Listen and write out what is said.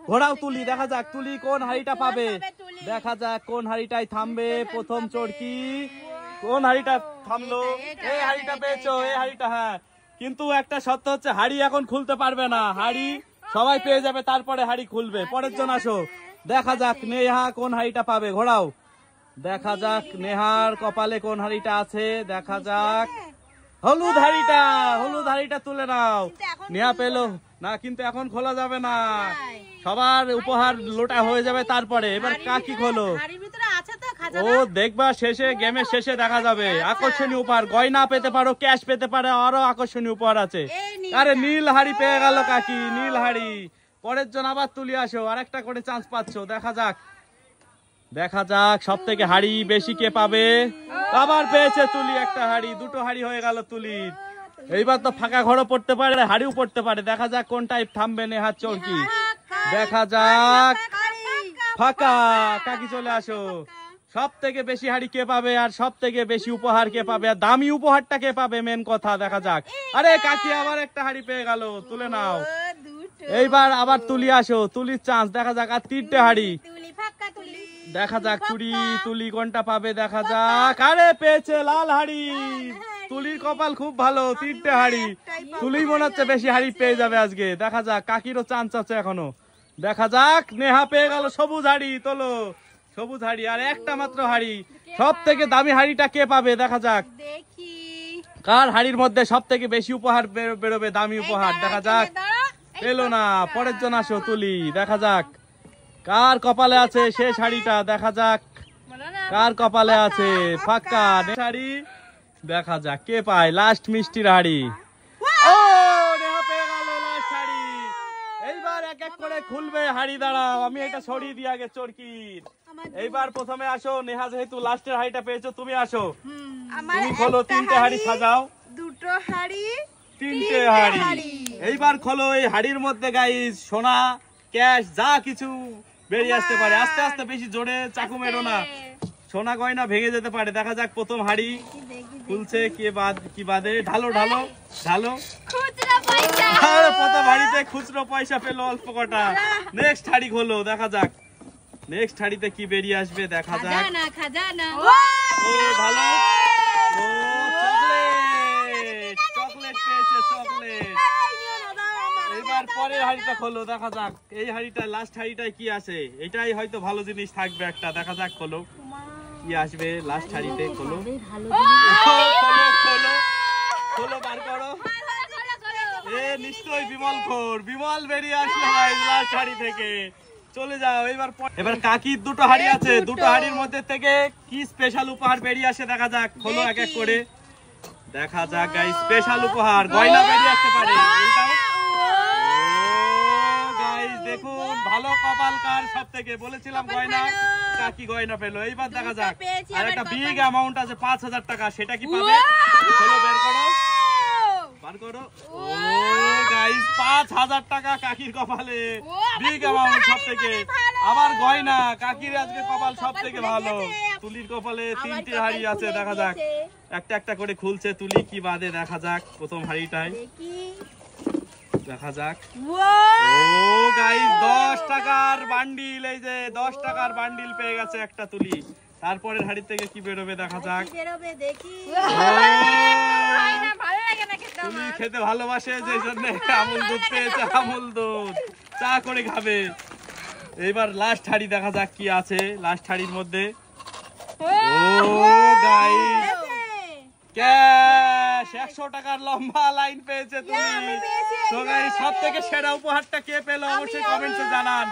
ঘোড়াও তুলি, দেখা যাক তুলি কোন হাড়িটা পাবে, দেখা যাক কোন হাড়িটাই থামবে। প্রথম চরকি কোন হাড়িটা থামলো? এই হাড়িটা পেয়েছো, এই হাড়িটা। হ্যাঁ, কিন্তু একটা সত্য হচ্ছে হাড়ি এখন খুলতে পারবে না, হাড়ি সবাই পেয়ে যাবে তারপরে হাড়ি খুলবে। পরের জন আসো, দেখা যাক নেহা কোন হাড়িটা পাবে। ঘোড়াও, দেখা যাক নেহার কপালে কোন হাড়িটা আছে, দেখা যাক হলুদ হাড়িটা। হলুদ হাড়িটা তুলে নাও। নেহা পেলো না, কিন্তু এখন খোলা যাবে না, সবার উপহার লোটা হয়ে যাবে তারপরে। এবার কাকি খোলো। ও দেখবা শেষে, গেমের শেষে দেখা যাবে আকর্ষণীয় উপহার। গয়না পেতে পারো, ক্যাশ পেতে পারো, আরো আকর্ষণীয় উপহার আছে। আরে নীল হাড়ি পেয়ে গেল কাকি, নীল হাড়ি। পরের জন আবার তুলি আসো, আরেকটা করে চান্স পাচ্ছ। দেখা যাক, দেখা যাক সব থেকে হাড়ি বেশি কে পাবে। আবার পেয়েছে তুলি একটা হাড়ি, দুটো হাড়ি হয়ে গেল তুলির। এইবার তো ফাঁকা ঘরও পড়তে পারে, হাড়িও পড়তে পারে। দেখা যাক কোনটাই থামবে নেহার চরকি। দেখা যাক ফাঁকা। কাকি চলে আসো। সব থেকে বেশি হাড়ি কে পাবে, আর সব থেকে বেশি উপহার কে পাবে, আর দামি উপহারটা কে পাবে, মেন কথা। দেখা যাক। আরে কাকি আবার একটা হাড়ি পেয়ে গেল, তুলে নাও। এইবার আবার তুলি আসো, তুলির চান্স। দেখা যাক আর তিনটে হাড়ি। দেখা যাক তুলি কোনটা পাবে, দেখা যাক। আরে পেয়েছে লাল হাড়ি। তুলির কপাল খুব ভালো, তিনটে হাড়ি। তুলি মনে হচ্ছে বেশি হাড়ি পেয়ে যাবে আজকে। দেখা যাক, কাকিরও চান্স আছে এখনো। দেখা যাক, নেহা পেয়ে গেল সবুজ হাড়ি। তোলো সবুজ হাড়ি, আর একটা মাত্র হাড়ি। সব থেকে দামি হাড়িটা কে পাবে, দেখা যাক কার হাড়ির মধ্যে সব থেকে বেশি উপহার বেরোবে, দামি উপহার। দেখা যাক, পেলো না। পরের জন আসো তুলি, দেখা যাক কার কপালে আছে শেষ হাড়িটা। দেখা যাক কার কপালে আছে ফাঁকা হাড়ি। দেখা যাক কে পায় লাস্ট মিষ্টির হাড়ি। ও নেহা পেয়ে গেল লাস্ট হাড়ি। এইবার এক এক করে খুলবে হাড়ি। দাঁড়াও, আমি এটা সরিয়ে দিয়ে আগে চরকির। এইবার প্রথমে আসো নেহা, যেহেতু লাস্টের হাড়িটা পেয়েছো তুমি আসো। তুমি খোলো, তিনটে হাড়ি সাজাও। দুটো হাড়ি, তিনটে হাড়ি। এইবার খোলো। এই হাড়ির মধ্যে গাইস সোনা, ক্যাশ, যা কিছু বেরিয়ে আসতে পারে। আস্তে আস্তে, বেশি জোরে চাকু মেরো না, সোনা গয়না ভেঙে যেতে পারে। দেখা যাক প্রথম হাড়ি খুলছে কি বাদে। ঢালো ঢালো ঢালো। প্রথম হাড়িতে খুচরো পয়সা পেলো অল্প কটা। নেক্সট হাড়ি খোলো, দেখা যাক নেক্সট হাড়িতে কি বেরিয়ে আসবে। দেখা যাক। ও ঢালো। ও চকলেট, চকলেট পেয়েছে, চকলেট। এবার পরের হাড়িটা খোলো, দেখা যাক এই হাড়িটা, লাস্ট হাড়িটায় কি আছে। এটাই হয়তো ভালো জিনিস থাকবে একটা। দেখা যাক খোলো কি আসবে লাস্ট হাড়িতে। খোলো খোলো খোলো খোলো, বার করো। এ নিশ্চয়ই বিমল খোর, বিমল বেরিয়ে আসলো লাস্ট হাড়ি থেকে। চলে যাও। এবার কাকির দুটো হাড়ি আছে, দুটো হাড়ির মধ্যে থেকে কি স্পেশাল উপহার বেরিয়ে আসে। দেখা যাক, খোলো এক এক করে। দেখা যাক গাইস, স্পেশাল উপহার গয়না বেরিয়ে আসতে পারে। দেখুন ভালো কপাল কার সব থেকে। বলেছিলাম গয়না, কাকি গয়না পেলো। এইবার দেখা যাক আর একটা বিগ অ্যামাউন্ট আছে ৫০০০ টাকা, সেটা কি পাবে। চলো বের করো, বার করো। ও গাইস ৫০০০ টাকা কাকির কপালে, বিগ অ্যামাউন্ট সব থেকে। আবার গয়না, কাকির আজকে কপাল সব থেকে ভালো। তুলির কপালে তিনটে হাড়ি আছে। দেখা যাক একটা একটা করে খুলছে তুলি, কি বাদে। দেখা যাক প্রথম হাড়িটায় দেখা যাক। ও গাইস ১০ টাকার বান্ডিল, এই যে ১০ টাকার বান্ডিল পেয়ে গেছে একটা তুলি। তারপরের হাড়ি থেকে কি বেরোবে দেখা যাক। তুলি খেতে ভালোবাসে, যে জন্য আমুল দুধ পেয়েছে, আমুল দুধ চা করে খাবে। এইবার লাস্ট হাড়ি দেখা যাক কি আছে লাস্ট হাড়ির মধ্যে। ও গাইস ক্যাশ, ১০০ টাকার লম্বা লাইন পেয়েছে তুমি। তো গাইস সব থেকে সেরা উপহারটা কে পেলো অবশ্যই কমেন্টে জানান।